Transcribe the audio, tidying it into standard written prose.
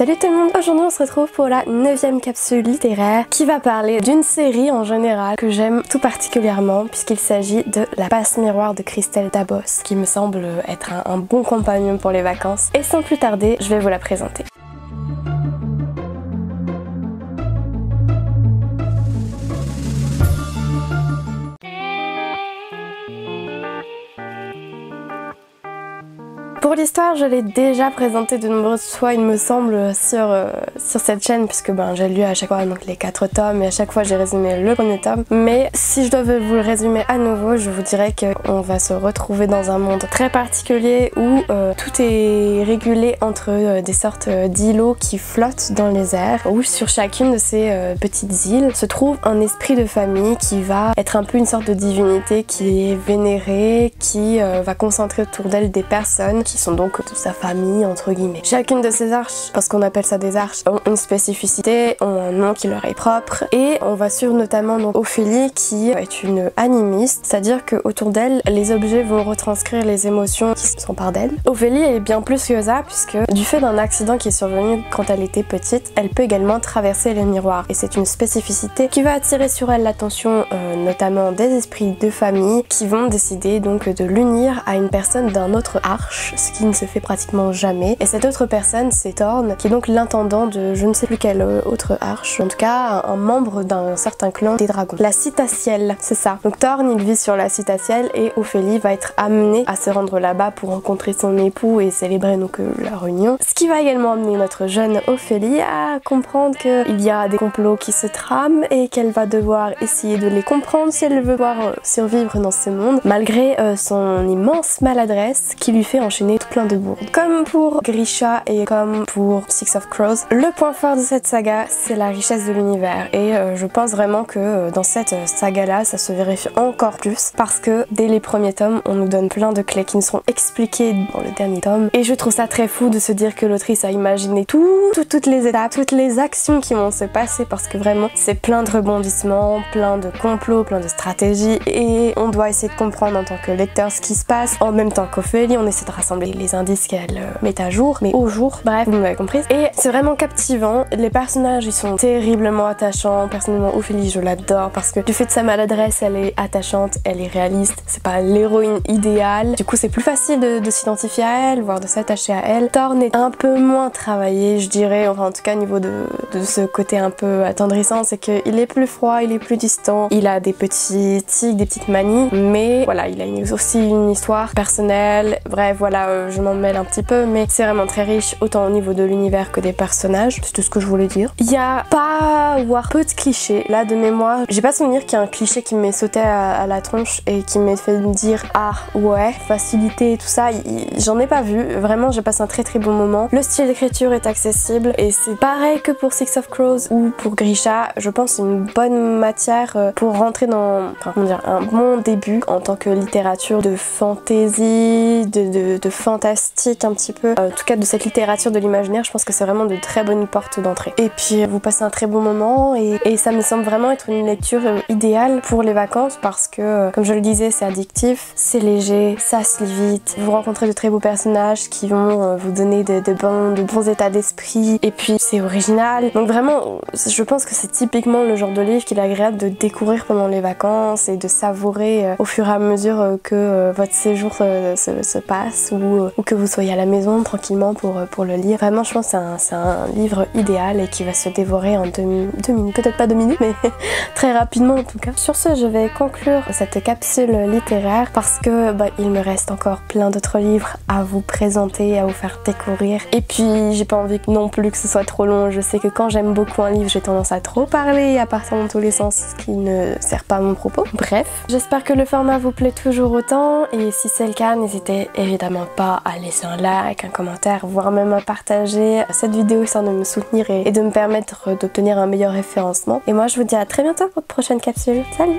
Salut tout le monde, aujourd'hui on se retrouve pour la 9e capsule littéraire qui va parler d'une série en général que j'aime tout particulièrement puisqu'il s'agit de La Passe-Miroir de Christelle Dabos qui me semble être un bon compagnon pour les vacances. Et sans plus tarder, je vais vous la présenter. Pour l'histoire, je l'ai déjà présentée de nombreuses fois, il me semble, sur cette chaîne, puisque j'ai lu à chaque fois donc, les 4 tomes et à chaque fois j'ai résumé le premier tome. Mais si je devais vous le résumer à nouveau, je vous dirais qu'on va se retrouver dans un monde très particulier où tout est régulé entre des sortes d'îlots qui flottent dans les airs, où sur chacune de ces petites îles se trouve un esprit de famille qui va être un peu une sorte de divinité qui est vénérée, qui va concentrer autour d'elle des personnes qui sont donc de sa famille entre guillemets. Chacune de ces arches, parce qu'on appelle ça des arches, ont une spécificité, ont un nom qui leur est propre et on va sur notamment donc Ophélie qui est une animiste, c'est-à-dire que autour d'elle les objets vont retranscrire les émotions qui s'emparent d'elle. Ophélie est bien plus que ça puisque du fait d'un accident qui est survenu quand elle était petite, elle peut également traverser les miroirs et c'est une spécificité qui va attirer sur elle l'attention notamment des esprits de famille qui vont décider donc de l'unir à une personne d'un autre arche, ce qui ne se fait pratiquement jamais. Et cette autre personne, c'est Thorn, qui est donc l'intendant de je ne sais plus quelle autre arche, en tout cas un membre d'un certain clan des dragons. La Citaciel, c'est ça. Donc Thorn, il vit sur la Citaciel et Ophélie va être amenée à se rendre là-bas pour rencontrer son époux et célébrer donc leur union. Ce qui va également amener notre jeune Ophélie à comprendre qu'il y a des complots qui se trament et qu'elle va devoir essayer de les comprendre si elle veut pouvoir survivre dans ce monde, malgré son immense maladresse qui lui fait enchaîner tout plein de bourdes. Comme pour Grisha et comme pour Six of Crows, le point fort de cette saga, c'est la richesse de l'univers et je pense vraiment que dans cette saga-là, ça se vérifie encore plus parce que dès les premiers tomes, on nous donne plein de clés qui nous seront expliquées dans le dernier tome et je trouve ça très fou de se dire que l'autrice a imaginé toutes les étapes, toutes les actions qui vont se passer parce que vraiment, c'est plein de rebondissements, plein de complots, plein de stratégies et on doit essayer de comprendre en tant que lecteur ce qui se passe en même temps qu'Ophélie, on essaie de rassembler les indices qu'elle met à jour, mais au jour, bref, vous m'avez compris. Et c'est vraiment captivant, les personnages ils sont terriblement attachants, personnellement Ophélie je l'adore parce que du fait de sa maladresse elle est attachante, elle est réaliste, c'est pas l'héroïne idéale, du coup c'est plus facile de s'identifier à elle, voire de s'attacher à elle. Thorn est un peu moins travaillé je dirais, enfin en tout cas au niveau de ce côté un peu attendrissant, c'est qu'il est plus froid, il est plus distant, il a des petits tics, des petites manies, mais voilà, il a aussi une histoire personnelle, bref voilà, je m'en mêle un petit peu, mais c'est vraiment très riche, autant au niveau de l'univers que des personnages, c'est tout ce que je voulais dire. Il y a pas, voire peu de clichés, là de mémoire, j'ai pas souvenir qu'il y a un cliché qui m'est sauté à la tronche et qui m'ait fait me dire ah ouais, facilité et tout ça, j'en ai pas vu, vraiment j'ai passé un très bon moment. Le style d'écriture est accessible et c'est pareil que pour Six of Crows ou pour Grisha, je pense c'est une bonne matière pour rentrer dans, enfin comment dire, un bon début en tant que littérature de fantasy, de fantastique un petit peu, en tout cas de cette littérature de l'imaginaire, je pense que c'est vraiment de très bonnes portes d'entrée. Et puis vous passez un très bon moment et ça me semble vraiment être une lecture idéale pour les vacances parce que comme je le disais c'est addictif, c'est léger, ça se lit vite, vous rencontrez de très beaux personnages qui vont vous donner de bons états d'esprit et puis c'est original. Donc vraiment je pense que c'est typiquement le genre de livre qu'il est agréable de découvrir pendant les vacances et de savourer au fur et à mesure que votre séjour se passe ou que vous soyez à la maison tranquillement pour le lire. Vraiment je pense que c'est un livre idéal et qui va se dévorer en 2 minutes, peut-être pas 2 minutes mais très rapidement en tout cas. Sur ce je vais conclure cette capsule littéraire parce que il me reste encore plein d'autres livres à vous présenter, à vous faire découvrir et puis j'ai pas envie non plus que ce soit trop long. Je sais que quand j'aime beaucoup un livre j'ai tendance à trop parler et à partir dans tous les sens, ce qui ne sert pas à mon propos. Bref, j'espère que le format vous plaît toujours autant et si c'est le cas n'hésitez évidemment pas à laisser un like, un commentaire, voire même à partager cette vidéo histoire de me soutenir et de me permettre d'obtenir un meilleur référencement. Et moi je vous dis à très bientôt pour de prochaines capsules. Salut!